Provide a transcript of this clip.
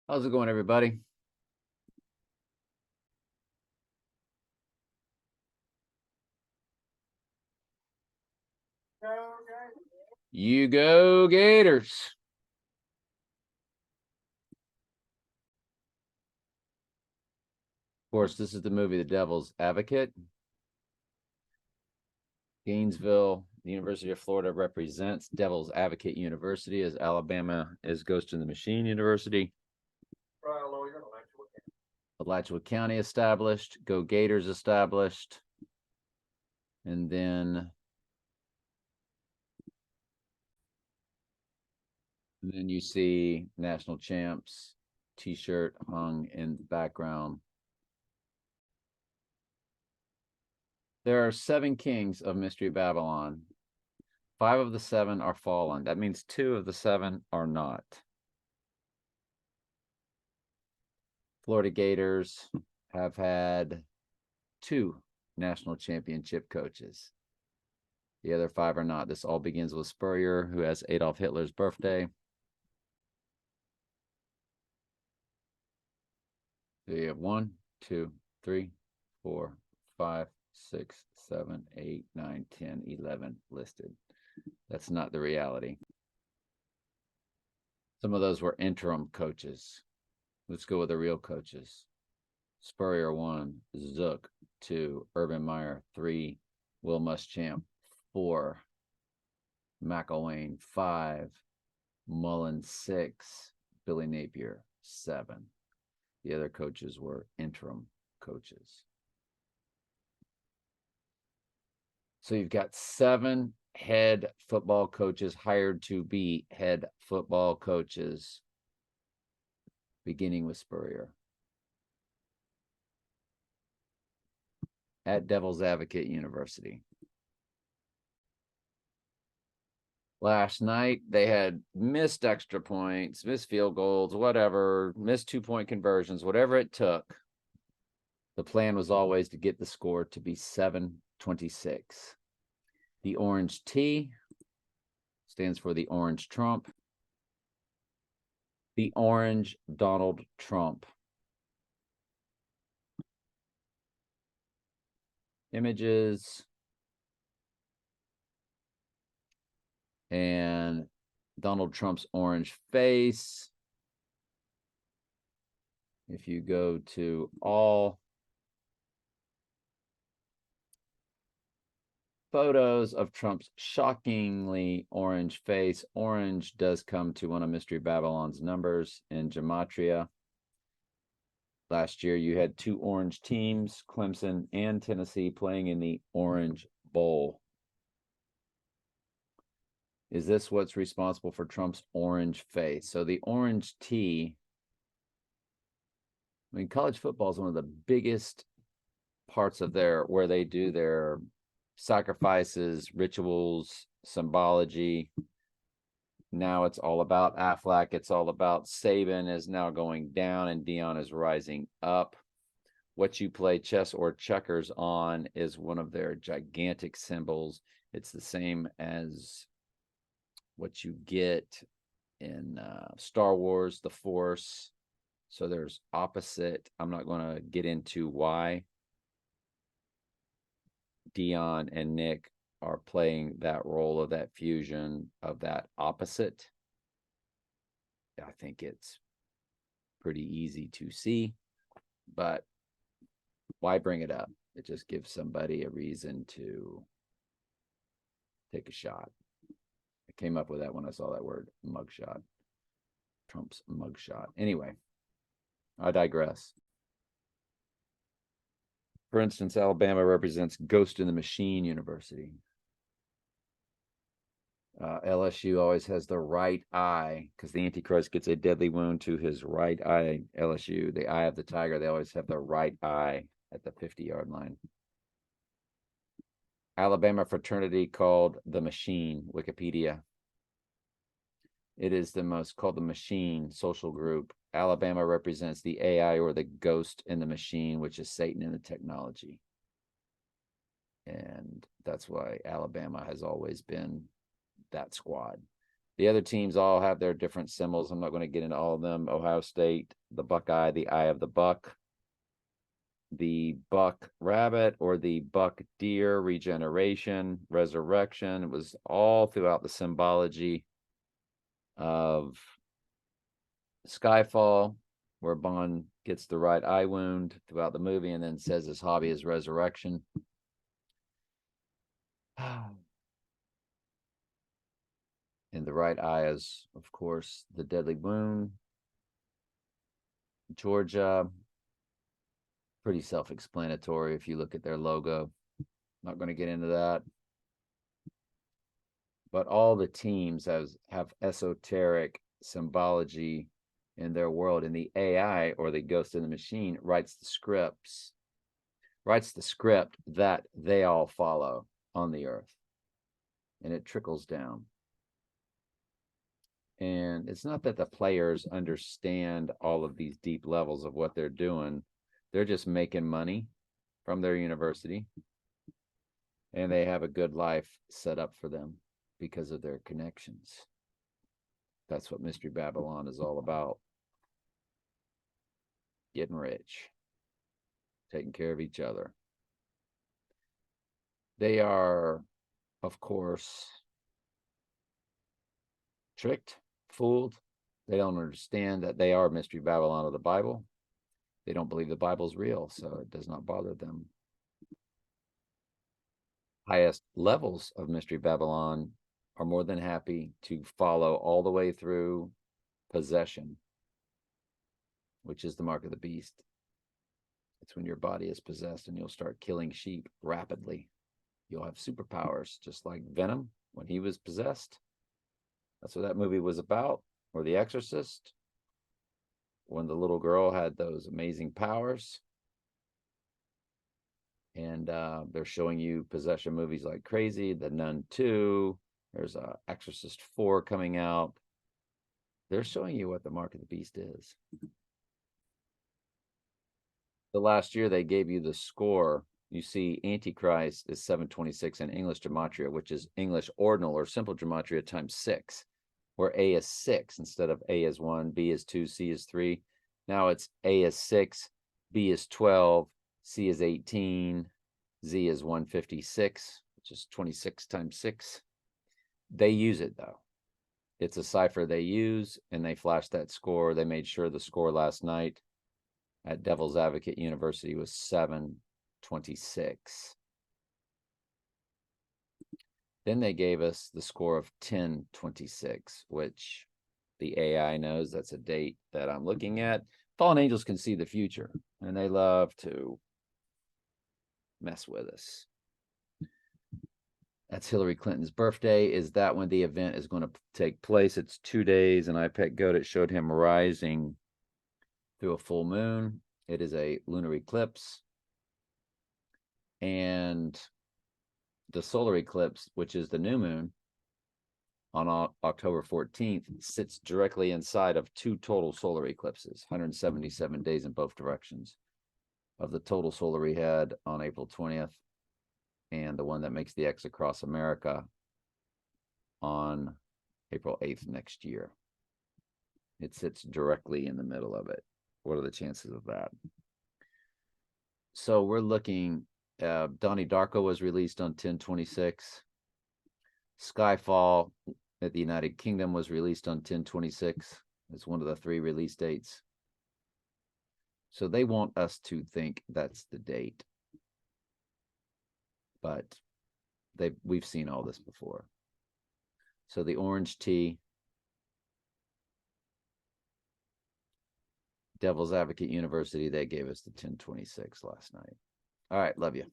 How's it going, everybody? You go, Gators. Of course, this is the movie The Devil's Advocate. Gainesville, the University of Florida represents Devil's Advocate University as Alabama is Ghost in the Machine University. Alachua County established, Go Gators established, and then you see national champs t-shirt hung in the background. There are 7 kings of Mystery Babylon. 5 of the 7 are fallen. That means 2 of the 7 are not. Florida Gators have had 2 national championship coaches. The other 5 are not. This all begins with Spurrier, who has Adolf Hitler's birthday. So you have 1, 2, 3, 4, 5, 6, 7, 8, 9, 10, 11 listed. That's not the reality. Some of those were interim coaches. Let's go with the real coaches. Spurrier 1, Zook 2, Urban Meyer 3, Will Muschamp 4, McElwain 5, Mullen 6, Billy Napier 7. The other coaches were interim coaches. So you've got 7 head football coaches hired to be head football coaches, beginning with Spurrier. At Devil's Advocate University. Last night, they had missed extra points, missed field goals, whatever, missed 2-point conversions, whatever it took. The plan was always to get the score to be 7-26. The orange T stands for the orange Trump. The orange Donald Trump. Images. And Donald Trump's orange face. If you go to all photos of Trump's shockingly orange face, orange does come to one of Mystery Babylon's numbers in gematria. Last year, you had 2 orange teams, Clemson and Tennessee, playing in the Orange Bowl. Is this what's responsible for Trump's orange face? So the orange T, I mean, college football is one of the biggest parts of where they do their sacrifices, rituals, symbology. Now it's all about Aflac. It's all about Saban is now going down and Dion is rising up. What you play chess or checkers on is one of their gigantic symbols. It's the same as what you get in Star Wars, the Force. So there's opposite. I'm not going to get into why Dion and Nick are playing that role of that fusion of that opposite. I think it's pretty easy to see, but why bring it up? It just gives somebody a reason to take a shot. I came up with that when I saw that word, mugshot. Trump's mugshot. Anyway, I digress. For instance, Alabama represents Ghost in the Machine University. LSU always has the right eye because the Antichrist gets a deadly wound to his right eye. LSU, the eye of the tiger, they always have the right eye at the 50-yard line. Alabama fraternity called the Machine, Wikipedia. It is the most called the Machine social group. Alabama represents the AI or the ghost in the machine, which is Satan in the technology. And that's why Alabama has always been that squad. The other teams all have their different symbols. I'm not going to get into all of them. Ohio State, the Buckeye, the eye of the buck, the buck rabbit or the buck deer, regeneration, resurrection. It was all throughout the symbology of Skyfall, where Bond gets the right eye wound throughout the movie and then says his hobby is resurrection. And the right eye is, of course, the deadly wound. Georgia, pretty self-explanatory if you look at their logo. Not going to get into that. But all the teams have esoteric symbology in their world, and the AI, or the ghost in the machine, writes the script that they all follow on the earth, and it trickles down. And it's not that the players understand all of these deep levels of what they're doing. They're just making money from their university, and they have a good life set up for them because of their connections. That's what Mystery Babylon is all about. Getting rich, taking care of each other. They are, of course, tricked, fooled. They don't understand that they are Mystery Babylon of the Bible. They don't believe the Bible's real, so it does not bother them. Highest levels of Mystery Babylon are more than happy to follow all the way through possession, which is the mark of the beast. It's when your body is possessed and you'll start killing sheep rapidly. You'll have superpowers, just like Venom when he was possessed. That's what that movie was about, or The Exorcist, when the little girl had those amazing powers. And they're showing you possession movies like crazy. The Nun 2, there's Exorcist 4 coming out. They're showing you what the mark of the beast is. The last year they gave you the score. You see Antichrist is 726 in English gematria, which is English ordinal or simple gematria times 6, where A is 6 instead of A is 1, B is 2, C is 3. Now it's A is 6, B is 12, C is 18, Z is 156, which is 26 times 6. They use it, though. It's a cipher they use, and they flash that score. They made sure the score last night at Devil's Advocate University was 726. Then they gave us the score of 1026, which the AI knows that's a date that I'm looking at. Fallen angels can see the future, and they love to mess with us. That's Hillary Clinton's birthday. Is that when the event is going to take place? It's 2 days, and iPet Goat, it showed him rising through a full moon. It is a lunar eclipse. And the solar eclipse, which is the new moon on October 14th, sits directly inside of 2 total solar eclipses, 177 days in both directions, of the total solar we had on April 20th and the one that makes the X across America on April 8th next year. It sits directly in the middle of it. What are the chances of that? So we're looking, Donnie Darko was released on 10/26. Skyfall at the United Kingdom was released on 10/26. It's one of the 3 release dates. So they want us to think that's the date. But we've seen all this before. So the orange tea, Devil's Advocate University, they gave us the 10/26 last night. All right, love you.